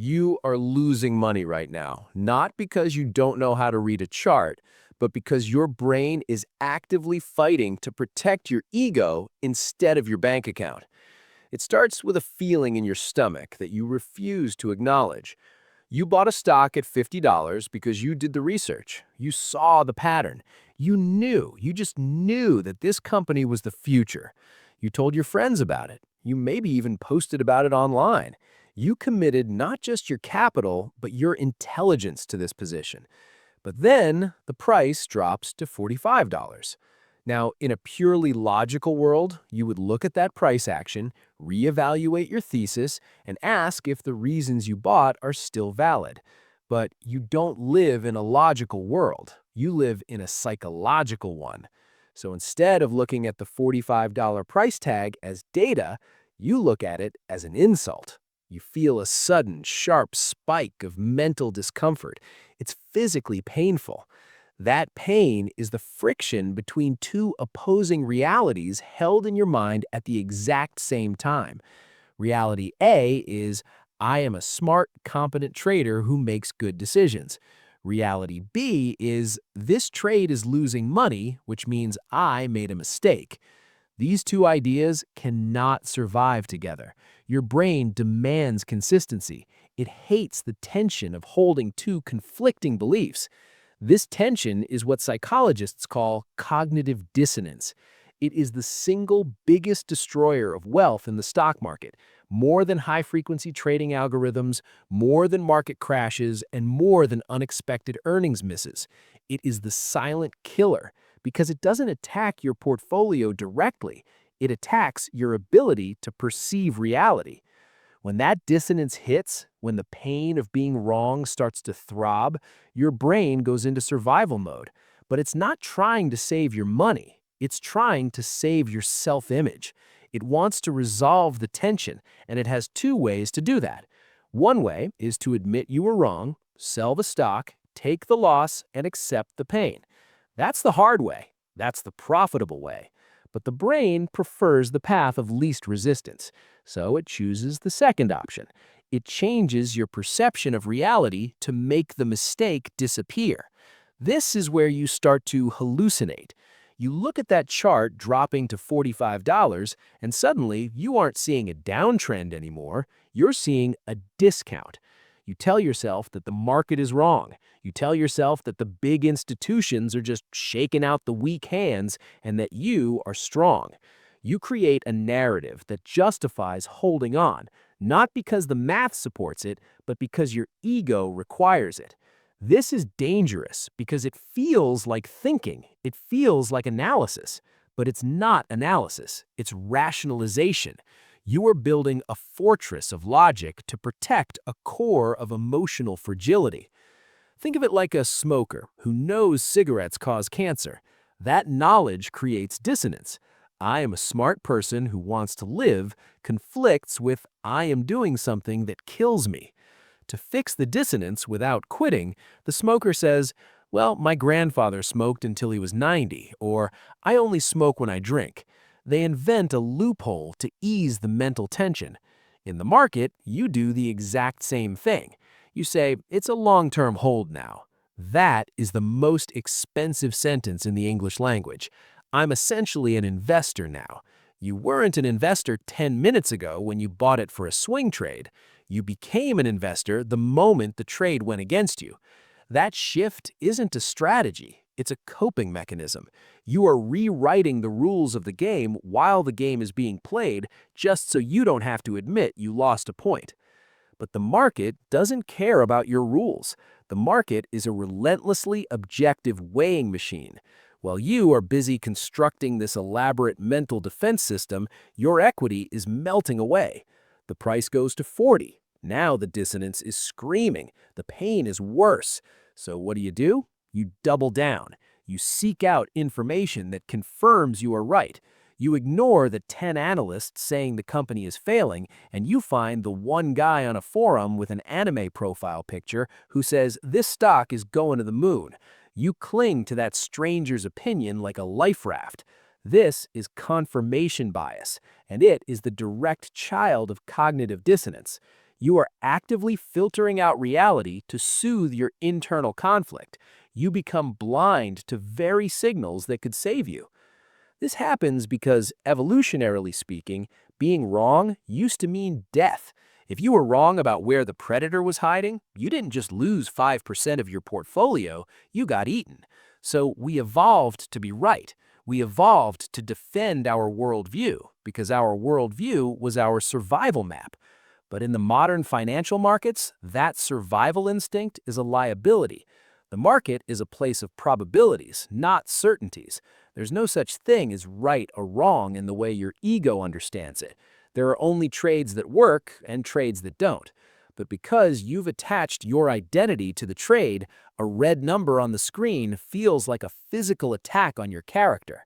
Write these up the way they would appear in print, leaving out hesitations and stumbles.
You are losing money right now, not because you don't know how to read a chart, but because your brain is actively fighting to protect your ego instead of your bank account. It starts with a feeling in your stomach that you refuse to acknowledge. You bought a stock at $50 because you did the research. You saw the pattern. You just knew that this company was the future. You told your friends about it. You maybe even posted about it online. You committed not just your capital, but your intelligence to this position. But then the price drops to $45. Now, in a purely logical world, you would look at that price action, reevaluate your thesis, and ask if the reasons you bought are still valid. But you don't live in a logical world. You live in a psychological one. So instead of looking at the $45 price tag as data, you look at it as an insult. You feel a sudden, sharp spike of mental discomfort. It's physically painful. That pain is the friction between two opposing realities held in your mind at the exact same time. Reality A is, I am a smart, competent trader who makes good decisions. Reality B is, this trade is losing money, which means I made a mistake. These two ideas cannot survive together. Your brain demands consistency. It hates the tension of holding two conflicting beliefs. This tension is what psychologists call cognitive dissonance. It is the single biggest destroyer of wealth in the stock market, more than high-frequency trading algorithms, more than market crashes, and more than unexpected earnings misses. It is the silent killer because it doesn't attack your portfolio directly. It attacks your ability to perceive reality. When that dissonance hits, when the pain of being wrong starts to throb, your brain goes into survival mode. But it's not trying to save your money. It's trying to save your self-image. It wants to resolve the tension, and it has two ways to do that. One way is to admit you were wrong, sell the stock, take the loss, and accept the pain. That's the hard way. That's the profitable way. But the brain prefers the path of least resistance, so it chooses the second option. It changes your perception of reality to make the mistake disappear. This is where you start to hallucinate. You look at that chart dropping to $45, and suddenly you aren't seeing a downtrend anymore, you're seeing a discount. You tell yourself that the market is wrong. You tell yourself that the big institutions are just shaking out the weak hands and that you are strong. You create a narrative that justifies holding on, not because the math supports it, but because your ego requires it. This is dangerous because it feels like thinking. It feels like analysis, but it's not analysis. It's rationalization. You are building a fortress of logic to protect a core of emotional fragility. Think of it like a smoker who knows cigarettes cause cancer. That knowledge creates dissonance. I am a smart person who wants to live conflicts with I am doing something that kills me. To fix the dissonance without quitting, the smoker says, well, my grandfather smoked until he was 90, or I only smoke when I drink. They invent a loophole to ease the mental tension. In the market, you do the exact same thing. You say, it's a long-term hold now. That is the most expensive sentence in the English language. I'm essentially an investor now. You weren't an investor 10 minutes ago when you bought it for a swing trade. You became an investor the moment the trade went against you. That shift isn't a strategy. It's a coping mechanism. You are rewriting the rules of the game while the game is being played just so you don't have to admit you lost a point. But the market doesn't care about your rules. The market is a relentlessly objective weighing machine. While you are busy constructing this elaborate mental defense system, your equity is melting away. The price goes to 40. Now the dissonance is screaming. The pain is worse. So what do? You double down. You seek out information that confirms you are right. You ignore the 10 analysts saying the company is failing, and you find the one guy on a forum with an anime profile picture who says this stock is going to the moon. You cling to that stranger's opinion like a life raft. This is confirmation bias, and it is the direct child of cognitive dissonance. You are actively filtering out reality to soothe your internal conflict. You become blind to very signals that could save you. This happens because, evolutionarily speaking, being wrong used to mean death. If you were wrong about where the predator was hiding, you didn't just lose 5% of your portfolio, you got eaten. So we evolved to be right. We evolved to defend our worldview because our worldview was our survival map. But in the modern financial markets, that survival instinct is a liability. The market is a place of probabilities, not certainties. There's no such thing as right or wrong in the way your ego understands it. There are only trades that work and trades that don't. But because you've attached your identity to the trade, a red number on the screen feels like a physical attack on your character.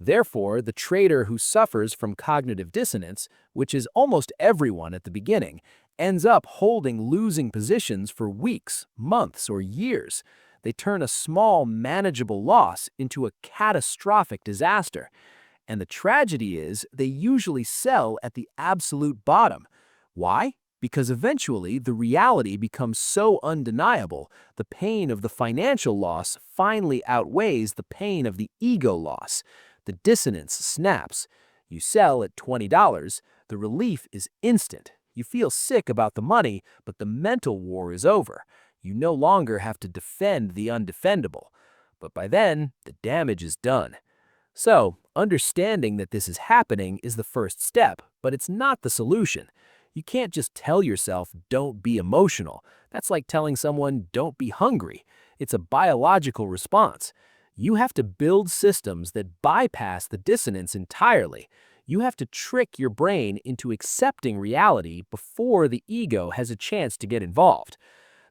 Therefore, the trader who suffers from cognitive dissonance, which is almost everyone at the beginning, ends up holding losing positions for weeks, months, or years. They turn a small, manageable loss into a catastrophic disaster. And the tragedy is they usually sell at the absolute bottom. Why? Because eventually the reality becomes so undeniable, the pain of the financial loss finally outweighs the pain of the ego loss. The dissonance snaps. You sell at $20, the relief is instant. You feel sick about the money, but the mental war is over. You no longer have to defend the undefendable. But by then, the damage is done. So, understanding that this is happening is the first step, but it's not the solution. You can't just tell yourself, don't be emotional. That's like telling someone, don't be hungry. It's a biological response. You have to build systems that bypass the dissonance entirely. You have to trick your brain into accepting reality before the ego has a chance to get involved.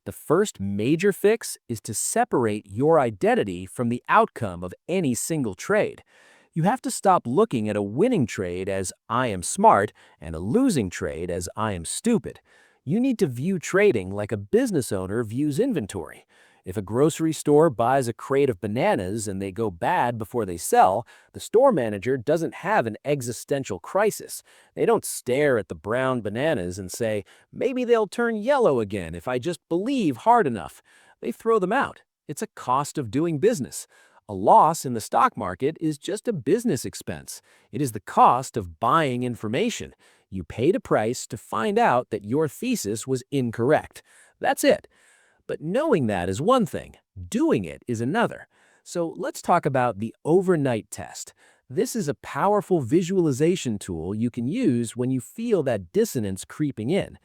The first major fix is to separate your identity from the outcome of any single trade. You have to stop looking at a winning trade as I am smart and a losing trade as I am stupid. You need to view trading like a business owner views inventory. If a grocery store buys a crate of bananas and they go bad before they sell, the store manager doesn't have an existential crisis. They don't stare at the brown bananas and say, maybe they'll turn yellow again if I just believe hard enough. They throw them out. It's a cost of doing business. A loss in the stock market is just a business expense. It is the cost of buying information. You paid a price to find out that your thesis was incorrect. That's it. But knowing that is one thing, doing it is another. So let's talk about the overnight test. This is a powerful visualization tool you can use when you feel that dissonance creeping in.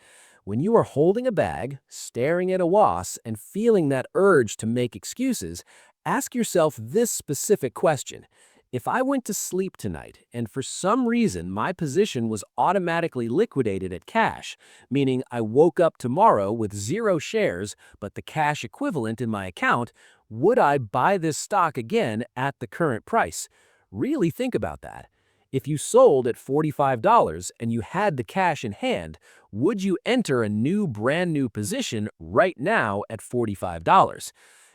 When you are holding a bag, staring at a loss, and feeling that urge to make excuses, ask yourself this specific question. If I went to sleep tonight and for some reason my position was automatically liquidated at cash, meaning I woke up tomorrow with 0 shares but the cash equivalent in my account, would I buy this stock again at the current price? Really think about that. If you sold at $45 and you had the cash in hand, would you enter a brand new position right now at $45?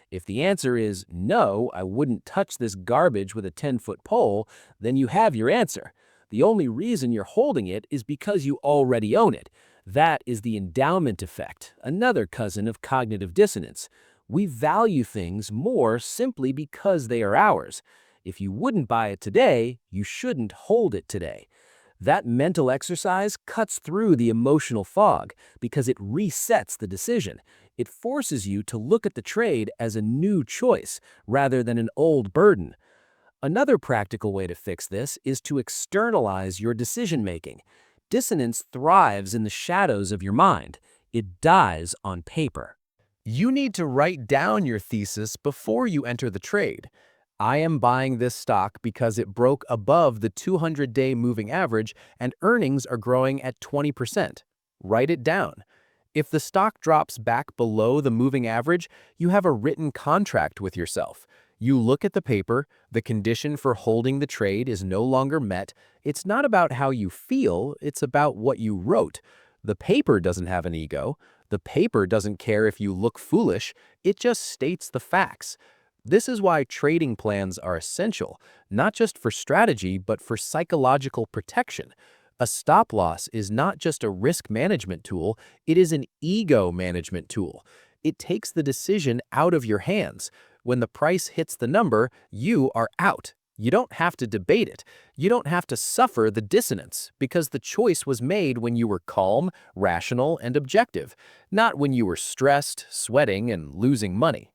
If the answer is no, I wouldn't touch this garbage with a 10-foot pole, then you have your answer. The only reason you're holding it is because you already own it. That is the endowment effect, another cousin of cognitive dissonance. We value things more simply because they are ours. If you wouldn't buy it today, you shouldn't hold it today. That mental exercise cuts through the emotional fog because it resets the decision. It forces you to look at the trade as a new choice rather than an old burden. Another practical way to fix this is to externalize your decision-making. Dissonance thrives in the shadows of your mind. It dies on paper. You need to write down your thesis before you enter the trade. I am buying this stock because it broke above the 200-day moving average and earnings are growing at 20%. Write it down. If the stock drops back below the moving average, you have a written contract with yourself. You look at the paper, the condition for holding the trade is no longer met. It's not about how you feel, it's about what you wrote. The paper doesn't have an ego. The paper doesn't care if you look foolish. It just states the facts. This is why trading plans are essential, not just for strategy, but for psychological protection. A stop loss is not just a risk management tool, it is an ego management tool. It takes the decision out of your hands. When the price hits the number, you are out. You don't have to debate it. You don't have to suffer the dissonance because the choice was made when you were calm, rational, and objective, not when you were stressed, sweating, and losing money.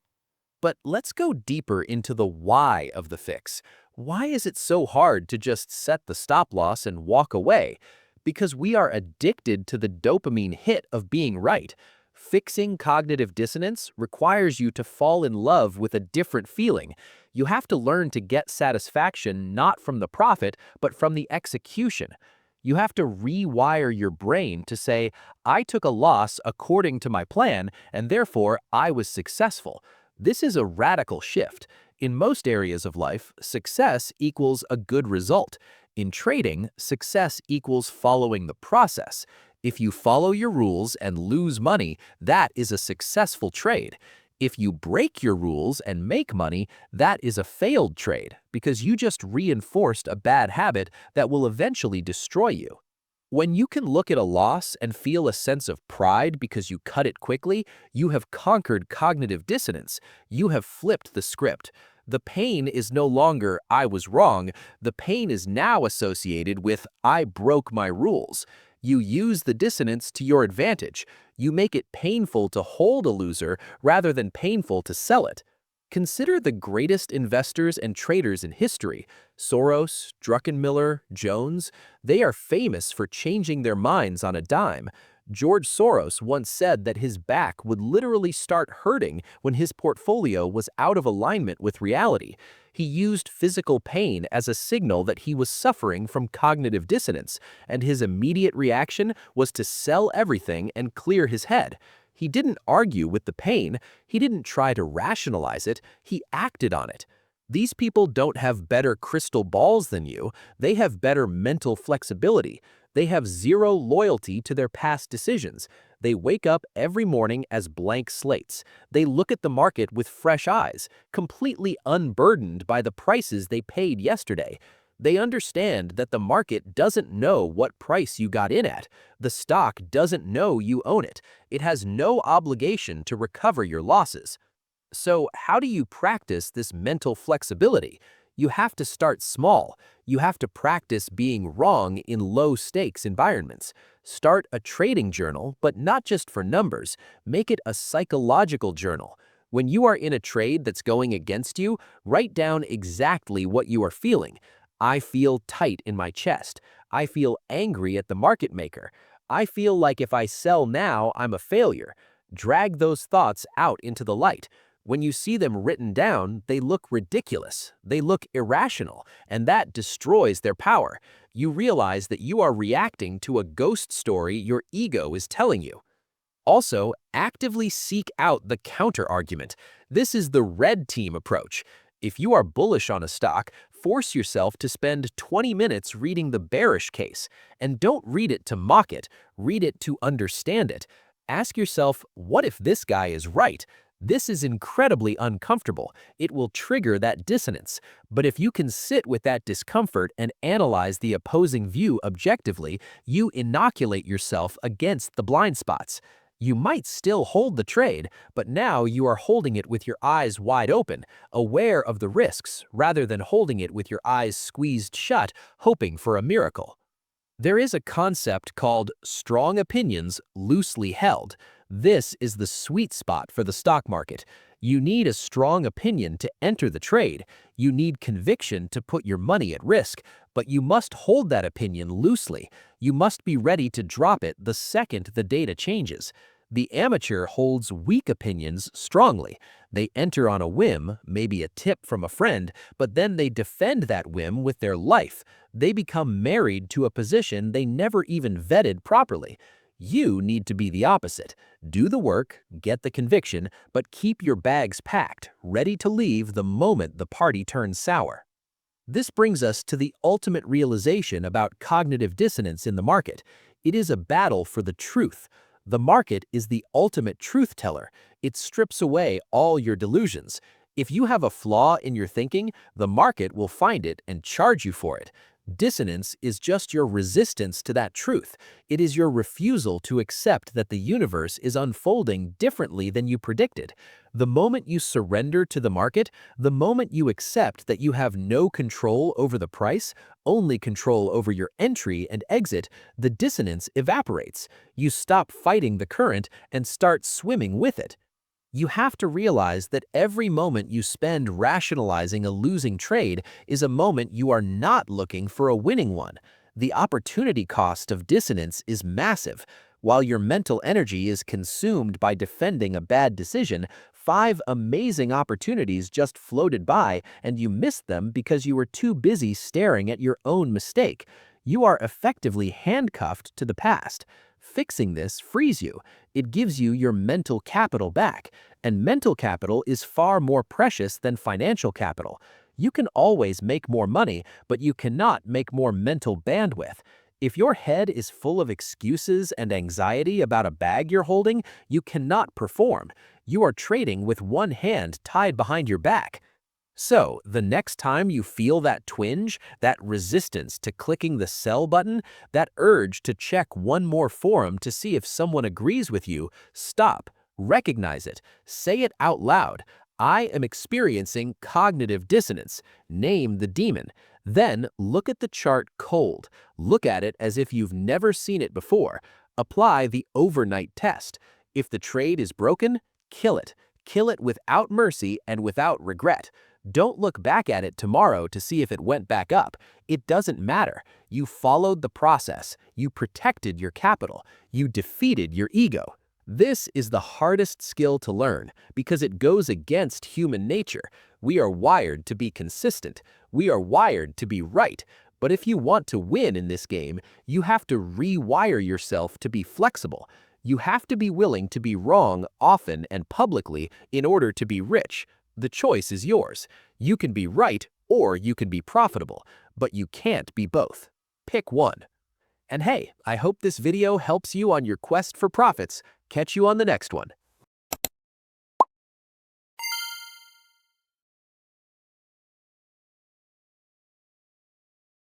But let's go deeper into the why of the fix. Why is it so hard to just set the stop loss and walk away? Because we are addicted to the dopamine hit of being right. Fixing cognitive dissonance requires you to fall in love with a different feeling. You have to learn to get satisfaction not from the profit, but from the execution. You have to rewire your brain to say, I took a loss according to my plan, and therefore I was successful. This is a radical shift. In most areas of life, success equals a good result. In trading, success equals following the process. If you follow your rules and lose money, that is a successful trade. If you break your rules and make money, that is a failed trade because you just reinforced a bad habit that will eventually destroy you. When you can look at a loss and feel a sense of pride because you cut it quickly, you have conquered cognitive dissonance. You have flipped the script. The pain is no longer "I was wrong." The pain is now associated with "I broke my rules." You use the dissonance to your advantage. You make it painful to hold a loser rather than painful to sell it. Consider the greatest investors and traders in history. Soros, Druckenmiller, Jones, they are famous for changing their minds on a dime. George Soros once said that his back would literally start hurting when his portfolio was out of alignment with reality. He used physical pain as a signal that he was suffering from cognitive dissonance, and his immediate reaction was to sell everything and clear his head. He didn't argue with the pain. He didn't try to rationalize it. He acted on it. These people don't have better crystal balls than you. They have better mental flexibility. They have zero loyalty to their past decisions. They wake up every morning as blank slates. They look at the market with fresh eyes, completely unburdened by the prices they paid yesterday. They understand that the market doesn't know what price you got in at. The stock doesn't know you own it. It has no obligation to recover your losses. So how do you practice this mental flexibility? You have to start small. You have to practice being wrong in low-stakes environments. Start a trading journal, but not just for numbers. Make it a psychological journal. When you are in a trade that's going against you, write down exactly what you are feeling. I feel tight in my chest. I feel angry at the market maker. I feel like if I sell now, I'm a failure. Drag those thoughts out into the light. When you see them written down, they look ridiculous. They look irrational, and that destroys their power. You realize that you are reacting to a ghost story your ego is telling you. Also, actively seek out the counter-argument. This is the red team approach. If you are bullish on a stock, force yourself to spend 20 minutes reading the bearish case. And don't read it to mock it, read it to understand it. Ask yourself, what if this guy is right? This is incredibly uncomfortable. It will trigger that dissonance. But if you can sit with that discomfort and analyze the opposing view objectively, you inoculate yourself against the blind spots. You might still hold the trade, but now you are holding it with your eyes wide open, aware of the risks, rather than holding it with your eyes squeezed shut, hoping for a miracle. There is a concept called strong opinions loosely held. This is the sweet spot for the stock market. You need a strong opinion to enter the trade. You need conviction to put your money at risk, but you must hold that opinion loosely. You must be ready to drop it the second the data changes. The amateur holds weak opinions strongly. They enter on a whim, maybe a tip from a friend, but then they defend that whim with their life. They become married to a position they never even vetted properly. You need to be the opposite. Do the work, get the conviction, but keep your bags packed, ready to leave the moment the party turns sour. This brings us to the ultimate realization about cognitive dissonance in the market. It is a battle for the truth. The market is the ultimate truth teller. It strips away all your delusions. If you have a flaw in your thinking, the market will find it and charge you for it. Dissonance is just your resistance to that truth. It is your refusal to accept that the universe is unfolding differently than you predicted. The moment you surrender to the market, the moment you accept that you have no control over the price, only control over your entry and exit, the dissonance evaporates. You stop fighting the current and start swimming with it. You have to realize that every moment you spend rationalizing a losing trade is a moment you are not looking for a winning one. The opportunity cost of dissonance is massive. While your mental energy is consumed by defending a bad decision, 5 amazing opportunities just floated by and you missed them because you were too busy staring at your own mistake. You are effectively handcuffed to the past. Fixing this frees you. It gives you your mental capital back, and mental capital is far more precious than financial capital. You can always make more money, but you cannot make more mental bandwidth. If your head is full of excuses and anxiety about a bag you're holding, you cannot perform. You are trading with one hand tied behind your back. So, the next time you feel that twinge, that resistance to clicking the sell button, that urge to check one more forum to see if someone agrees with you, stop, recognize it, say it out loud. I am experiencing cognitive dissonance. Name the demon. Then look at the chart cold. Look at it as if you've never seen it before. Apply the overnight test. If the trade is broken, kill it. Kill it without mercy and without regret. Don't look back at it tomorrow to see if it went back up. It doesn't matter. You followed the process. You protected your capital. You defeated your ego. This is the hardest skill to learn because it goes against human nature. We are wired to be consistent. We are wired to be right. But if you want to win in this game, you have to rewire yourself to be flexible. You have to be willing to be wrong often and publicly in order to be rich. The choice is yours. You can be right or you can be profitable, but you can't be both. Pick one. And hey, I hope this video helps you on your quest for profits. Catch you on the next one.